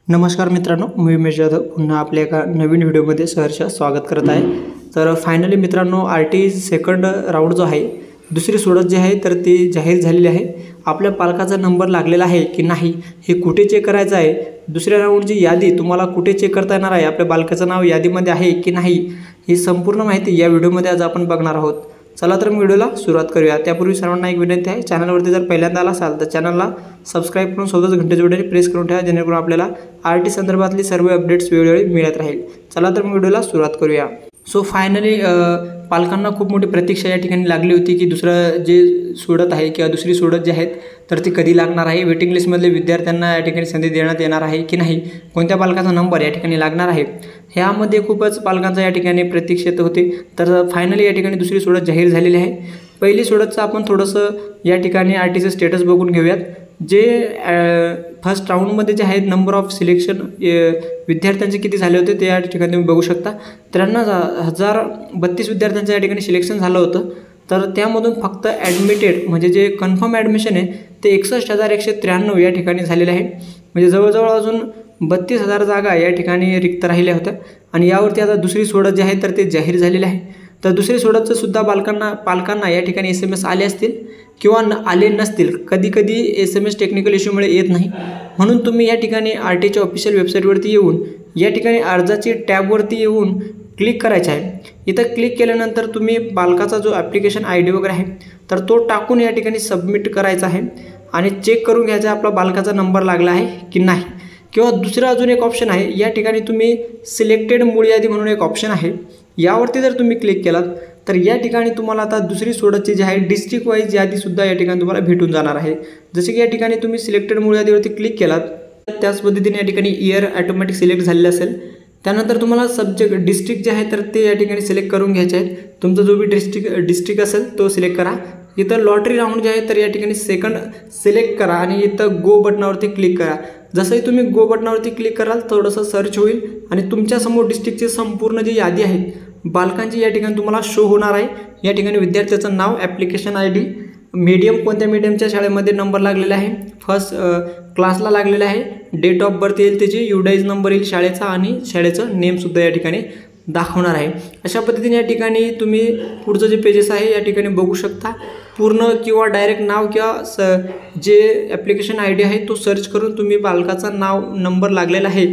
नमस्कार मित्रांनो, मी उमेश जाधव पुन्हा आपल्या एका नवीन व्हिडिओमध्ये सहर्ष स्वागत करत आहे। तर फायनली मित्रांनो, आरटी सेकंड राऊंड जो आहे, दुसरी सोडत जी आहे तर ती जाहीर झालेली आहे। आपल्या पालकाचा नंबर लागलेला आहे की नाही हे कुठे चेक करायचं आहे, दुसऱ्या राऊंडची यादी तुम्हाला कुठे चेक करता येणार आहे, आपल्या बालकाचं नाव यादीमध्ये आहे की नाही, ही संपूर्ण माहिती या व्हिडिओमध्ये आज आपण बघणार आहोत। चला तर व्हिडिओला सुरुवात करूया। त्यापूर्वी सर्वांना एक विनंती आहे, चॅनलवरती जर पहिल्यांदा आला असाल तर चॅनलला सबस्क्राइब करून सोबतच घंटेच्या बटनावर प्रेस करून ठेवा, जेणेकरून आपल्याला आरटी संदर्भातली सर्व अपडेट्स वेळोवेळी मिळत राहील। चला तर व्हिडिओला सुरुवात करूया। सो फायनली पालकांना खूप मोठी प्रतीक्षा या ठिकाणी लागली होती की दुसरं जे सोडत आहे किंवा दुसरी सोडत जे आहेत तर ती कधी लागणार आहे, वेटिंग लिस्टमधले विद्यार्थ्यांना या ठिकाणी संधी देण्यात येणार आहे की नाही, कोणत्या पालकाचा नंबर या ठिकाणी लागणार आहे, ह्यामध्ये खूपच पालकांचा या ठिकाणी प्रतीक्षेत होते। तर फायनली या ठिकाणी दुसरी सोडत जाहीर झालेली आहे। पहिली सोडतचं आपण थोडंसं या ठिकाणी आरटीचं स्टेटस बघून घेऊयात। जे फर्स्ट राऊंडमध्ये जे आहेत नंबर ऑफ सिलेक्शन विद्यार्थ्यांचे किती झाले होते ते या ठिकाणी तुम्ही बघू शकता। 53,032 विद्यार्थ्यांचं या ठिकाणी सिलेक्शन झालं होतं। तर त्यामधून फक्त ॲडमिटेड म्हणजे जे कन्फर्म ॲडमिशन आहे ते 61,193 या ठिकाणी झालेले आहे। म्हणजे जवळजवळ अजून 32,000 जागा या ठिकाणी रिक्त राहिल्या होत्या आणि यावरती आता दुसरी सोडत जे आहे तर ते जाहीर झालेले आहे। तर दुसरी सोडतचं सुद्धा पालकांना या ठिकाणी SMS आले असतील किंवा आले नसतील, कधी SMS टेक्निकल इश्यूमुळे येत नाही, म्हणून तुम्ही या ठिकाणी आरटीच्या ऑफिशियल वेबसाईटवरती येऊन या ठिकाणी अर्जाची टॅबवरती येऊन क्लिक करायचं आहे। इथं क्लिक केल्यानंतर तुम्ही बालकाचा जो ॲप्लिकेशन ID वगैरे आहे तर तो टाकून या ठिकाणी सबमिट करायचा आहे आणि चेक करून घ्यायचा आपला बालकाचा नंबर लागला आहे की नाही। किंवा दुसरा अजून एक ऑप्शन आहे, या ठिकाणी तुम्ही सिलेक्टेड मूळ यादी म्हणून एक ऑप्शन आहे, यावरती जर तुम्ही क्लिक केलात तर या ठिकाणी तुम्हाला आता दुसरी सोडतची जी आहे डिस्ट्रिक्ट वाईज यादीसुद्धा या ठिकाणी तुम्हाला भेटून जाणार आहे। जसे की या ठिकाणी तुम्ही सिलेक्टेड मूळ यादीवरती क्लिक केलात त्याच पद्धतीने या ठिकाणी इयर ऑटोमॅटिक सिलेक्ट झालेलं असेल। त्यानंतर तुम्हाला सब्जेक्ट डिस्ट्रिक्ट जे आहे तर ते या ठिकाणी सिलेक्ट करून घ्यायचे आहेत। तुमचा जो बी डिस्ट्रिक्ट असेल तो सिलेक्ट करा। इथं लॉटरी राऊंड जे आहे तर या ठिकाणी सेकंड सिलेक्ट करा आणि इथं गो बटनावरती क्लिक करा। जसंही तुम्ही गो बटनावरती क्लिक कराल थोडंसं सर्च होईल आणि तुमच्यासमोर डिस्ट्रिक्टची संपूर्ण जी यादी आहे बालकांची या ठिकाणी तुम्हाला शो होणार आहे। या ठिकाणी विद्यार्थ्याचं नाव, ॲप्लिकेशन ID, मीडियम कोणत्या मीडियमच्या शाळेमध्ये नंबर लागलेला आहे, फर्स्ट क्लासला लागलेला आहे, डेट ऑफ बर्थ येईल त्याची, युडाईज नंबर येईल शाळेचा आणि शाळेचं नेमसुद्धा या ठिकाणी दाखवणार आहे। अशा पद्धतीने या ठिकाणी तुम्ही पुढचं जे पेजेस आहे या ठिकाणी बघू शकता। पूर्ण किंवा डायरेक्ट नाव किंवा जे ॲप्लिकेशन ID आहे तो सर्च करून तुम्ही बालकाचं नाव, नंबर लागलेला आहे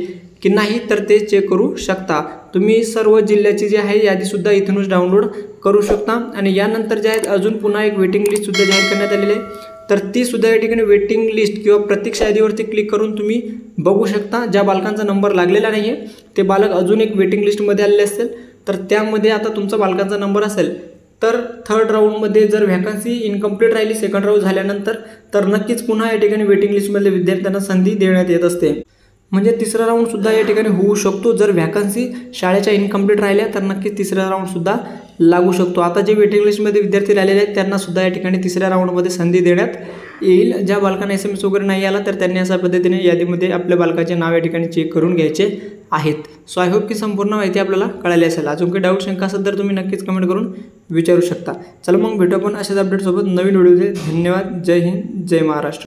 की नाही तर ते चेक करू शकता। तुम्ही सर्व जिल्ह्याची जी आहे यादीसुद्धा इथूनच डाउनलोड करू शकता आणि यानंतर जे आहेत अजून पुन्हा एक वेटिंग लिस्टसुद्धा जाहीर करण्यात आलेली आहे, तर ती सुद्धा या ठिकाणी वेटिंग लिस्ट किंवा प्रतीक्षा यादीवरती क्लिक करून तुम्ही बघू शकता। ज्या बालकांचा नंबर लागलेला नाही आहे ते बालक अजून एक वेटिंग लिस्टमध्ये आलेले असेल तर त्यामध्ये आता तुमचा बालकांचा नंबर असेल तर थर्ड राऊंडमध्ये जर व्हॅकन्सी इनकम्प्लीट राहिली सेकंड राऊंड झाल्यानंतर तर नक्कीच पुन्हा या ठिकाणी वेटिंग लिस्टमधल्या विद्यार्थ्यांना संधी देण्यात येत असते। म्हणजे तिसरा राऊंडसुद्धा या ठिकाणी होऊ शकतो। जर व्हॅकन्सी शाळेच्या इनकम्प्लीट राहिल्या तर नक्कीच तिसरा राऊंडसुद्धा लागू शकतो। आता जे वेटिंग लिस्टमध्ये विद्यार्थी राहिलेले आहेत त्यांनासुद्धा या ठिकाणी तिसऱ्या राऊंडमध्ये संधी देण्यात येईल। ज्या बालकांना SMS वगैरे नाही आला तर त्यांनी अशा पद्धतीने यादीमध्ये आपल्या बालकाचे नाव या ठिकाणी चेक करून घ्यायचे आहेत। सो आय होप की संपूर्ण माहिती आपल्याला कळाली असेल। अजून काही डाऊट शंका असेल तर तुम्ही नक्कीच कमेंट करून विचारू शकता। चला मग भेटू आपण अशाच अपडेटसोबत नवीन व्हिडिओमध्ये। धन्यवाद। जय हिंद, जय महाराष्ट्र।